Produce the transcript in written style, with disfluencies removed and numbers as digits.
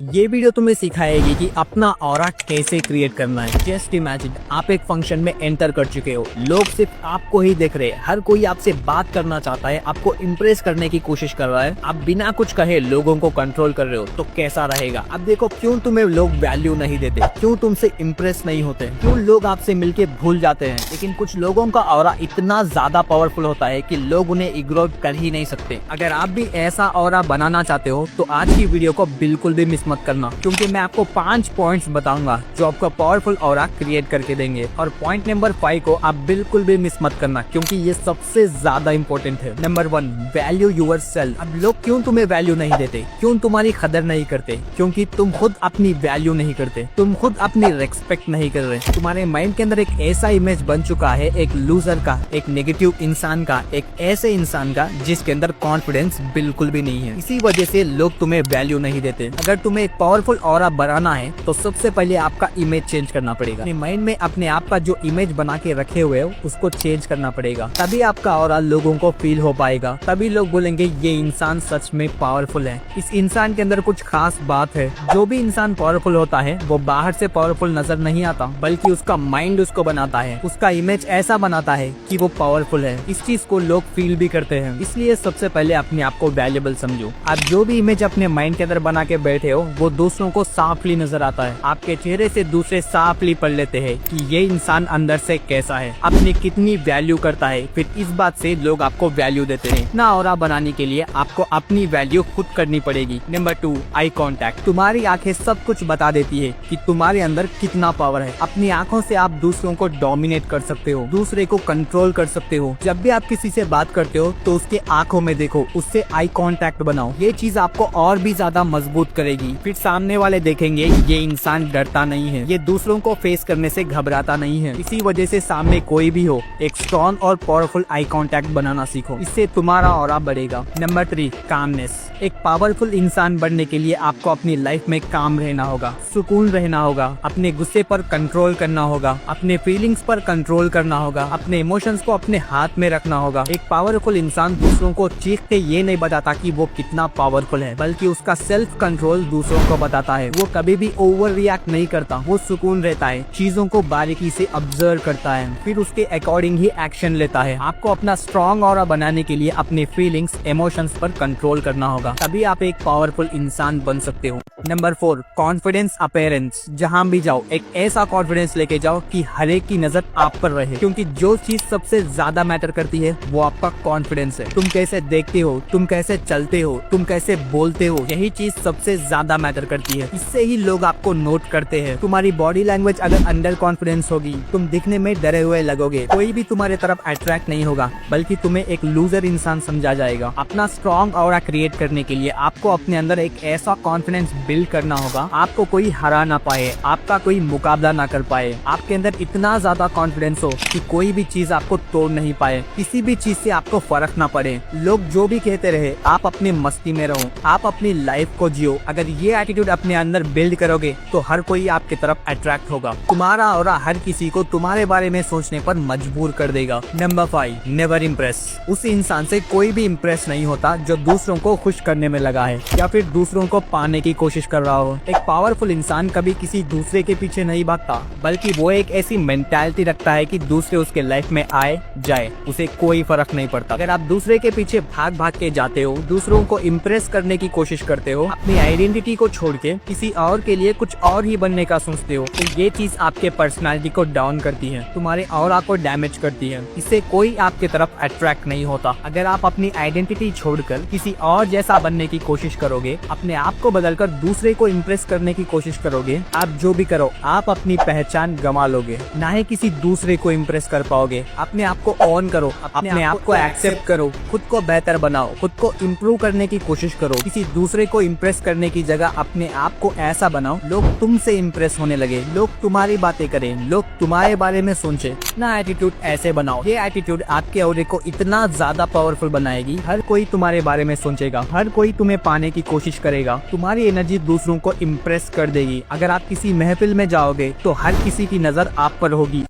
ये वीडियो तुम्हें सिखाएगी कि अपना ऑरा कैसे क्रिएट करना है। जस्ट इमेजिन आप एक फंक्शन में एंटर कर चुके हो, लोग सिर्फ आपको ही देख रहे हैं, हर कोई आपसे बात करना चाहता है, आपको इम्प्रेस करने की कोशिश कर रहा है, आप बिना कुछ कहे लोगों को कंट्रोल कर रहे हो, तो कैसा रहेगा। अब देखो क्यों तुम्हें लोग वैल्यू नहीं देते, क्यों तुमसे इम्प्रेस नहीं होते, क्यों लोग आपसे मिलके भूल जाते हैं। लेकिन कुछ लोगों का ऑरा इतना ज्यादा पावरफुल होता है कि लोग उन्हें इग्नोर कर ही नहीं सकते। अगर आप भी ऐसा ऑरा बनाना चाहते हो तो आज की वीडियो को बिल्कुल भी मिस मत करना, क्योंकि मैं आपको 5 पॉइंट्स बताऊंगा जो आपको पावरफुल ऑरा क्रिएट करके देंगे। और पॉइंट नंबर 5 को आप बिल्कुल भी मिस मत करना, क्योंकि ये सबसे ज्यादा इम्पोर्टेंट है। Number 1, value yourself. अब लोग क्यों तुम्हें वैल्यू नहीं देते, क्यों तुम्हारी कदर नहीं करते? क्योंकि तुम खुद अपनी वैल्यू नहीं करते, तुम खुद अपनी रेस्पेक्ट नहीं कर रहे। तुम्हारे माइंड के अंदर एक ऐसा इमेज बन चुका है, एक लूजर का, एक नेगेटिव इंसान का, एक ऐसे इंसान का जिसके अंदर कॉन्फिडेंस बिल्कुल भी नहीं है। इसी वजह से लोग तुम्हें वैल्यू नहीं देते। अगर तुम्हें एक पावरफुल ऑरा बनाना है तो सबसे पहले आपका इमेज चेंज करना पड़ेगा। अपने माइंड में अपने आप का जो इमेज बना के रखे हुए हो उसको चेंज करना पड़ेगा, तभी आपका ऑरा लोगों को फील हो पाएगा। तभी लोग बोलेंगे ये इंसान सच में पावरफुल है, इस इंसान के अंदर कुछ खास बात है। जो भी इंसान पावरफुल होता है वो बाहर से पावरफुल नजर नहीं आता, बल्कि उसका माइंड उसको बनाता है, उसका इमेज ऐसा बनाता है कि वो पावरफुल है। इस चीज को लोग फील भी करते हैं। इसलिए सबसे पहले अपने आप को वैल्यूएबल समझो। आप जो भी इमेज अपने माइंड के अंदर बना के बैठे हो वो दूसरों को साफली नजर आता है। आपके चेहरे से दूसरे साफली पढ़ लेते हैं कि ये इंसान अंदर से कैसा है, अपनी कितनी वैल्यू करता है। फिर इस बात से लोग आपको वैल्यू देते हैं। ना ऑरा बनाने के लिए आपको अपनी वैल्यू खुद करनी पड़ेगी। Number 2, eye contact. तुम्हारी आंखें सब कुछ बता देती है कि तुम्हारे अंदर कितना पावर है। अपनी आंखों से आप दूसरों को डोमिनेट कर सकते हो, दूसरे को कंट्रोल कर सकते हो। जब भी आप किसी से बात करते हो तो उसके आंखों में देखो, उससे आई कांटेक्ट बनाओ। ये चीज आपको और भी ज्यादा मजबूत करेगी। फिर सामने वाले देखेंगे ये इंसान डरता नहीं है, ये दूसरों को फेस करने से घबराता नहीं है। इसी वजह से सामने कोई भी हो, एक स्ट्रॉन्ग और पावरफुल आई कांटेक्ट बनाना सीखो, इससे तुम्हारा ऑरा बढ़ेगा। Number 3, calmness. एक पावरफुल इंसान बनने के लिए आपको अपनी लाइफ में काम रहना होगा, सुकून रहना होगा, अपने गुस्से पर कंट्रोल करना होगा, अपने फीलिंग्स पर कंट्रोल करना होगा, अपने इमोशंस को अपने हाथ में रखना होगा। एक पावरफुल इंसान दूसरों को चीख के ये नहीं बताता कि वो कितना पावरफुल है, बल्कि उसका सेल्फ कंट्रोल दूसरों को बताता है। वो कभी भी ओवर रिएक्ट नहीं करता, वो सुकून रहता है, चीजों को बारीकी से ऑब्जर्व करता है, फिर उसके अकॉर्डिंग ही एक्शन लेता है। आपको अपना स्ट्रॉन्ग ऑरा बनाने के लिए अपने फीलिंग्स, इमोशंस पर कंट्रोल करना होगा, तभी आप एक पावरफुल इंसान बन सकते हो। Number 4, confidence appearance. जहाँ भी जाओ एक ऐसा कॉन्फिडेंस लेके जाओ कि हर एक की नजर आप पर रहे, क्योंकि जो चीज सबसे ज्यादा मैटर करती है वो आपका कॉन्फिडेंस है। तुम कैसे देखते हो, तुम कैसे चलते हो, तुम कैसे बोलते हो, यही चीज सबसे ज्यादा मैटर करती है। इससे ही लोग आपको नोट करते हैं। तुम्हारी बॉडी लैंग्वेज अगर अंडर कॉन्फिडेंस होगी, तुम दिखने में डरे हुए लगोगे, कोई भी तुम्हारे तरफ अट्रैक्ट नहीं होगा, बल्कि तुम्हें एक लूजर इंसान समझा जाएगा। अपना स्ट्रॉन्ग ऑरा क्रिएट करने के लिए आपको अपने अंदर एक ऐसा कॉन्फिडेंस बिल्ड करना होगा, आपको कोई हरा ना पाए, आपका कोई मुकाबला ना कर पाए। आपके अंदर इतना ज्यादा कॉन्फिडेंस हो कि कोई भी चीज आपको तोड़ नहीं पाए, किसी भी चीज से आपको फर्क ना पड़े। लोग जो भी कहते रहे, आप अपनी मस्ती में रहो, आप अपनी लाइफ को जियो। अगर ये एटीट्यूड अपने अंदर बिल्ड करोगे तो हर कोई आपकी तरफ अट्रैक्ट होगा। तुम्हारा ऑरा हर किसी को तुम्हारे बारे में सोचने पर मजबूर कर देगा। Number 5, never impress. उस इंसान से कोई भी इम्प्रेस नहीं होता जो दूसरों को खुश करने में लगा है या फिर दूसरों को पाने की कोशिश कर रहा हो। एक पावरफुल इंसान कभी किसी दूसरे के पीछे नहीं भागता, बल्कि वो एक ऐसी मेंटालिटी रखता है कि दूसरे उसके लाइफ में आए जाए, उसे कोई फर्क नहीं पड़ता। अगर आप दूसरे के पीछे भाग भाग के जाते हो, दूसरों को इम्प्रेस करने की कोशिश करते हो, अपनी आइडेंटिटी को छोड़ के किसी और के लिए कुछ और ही बनने का सोचते हो, तो ये चीज आपके पर्सनालिटी को डाउन करती है, तुम्हारे ऑरा को डैमेज करती है। इससे कोई आपके तरफ अट्रैक्ट नहीं होता। अगर आप अपनी आइडेंटिटी छोड़कर किसी और जैसा बनने की कोशिश करोगे, अपने आप को बदलकर दूसरे को इम्प्रेस करने की कोशिश करोगे, आप जो भी करो आप अपनी पहचान गंवा लोगे, ना ही किसी दूसरे को इम्प्रेस कर पाओगे। अपने आप को ऑन करो, अपने आप को एक्सेप्ट करो, खुद को बेहतर बनाओ, खुद को इम्प्रूव करने की कोशिश करो। किसी दूसरे को इम्प्रेस करने की जगह अपने आप को ऐसा बनाओ लोग तुमसे इम्प्रेस होने लगे, लोग तुम्हारी बातें करें, लोग तुम्हारे बारे में सोचे। ना एटीट्यूड ऐसे बनाओ, ये एटीट्यूड आपके ऑरे को इतना ज्यादा पावरफुल बनाएगी, हर कोई तुम्हारे बारे में सोचेगा, हर कोई तुम्हें पाने की कोशिश करेगा, तुम्हारी एनर्जी दूसरों को इम्प्रेस कर देगी। अगर आप किसी महफिल में जाओगे तो हर किसी की नजर आप पर होगी।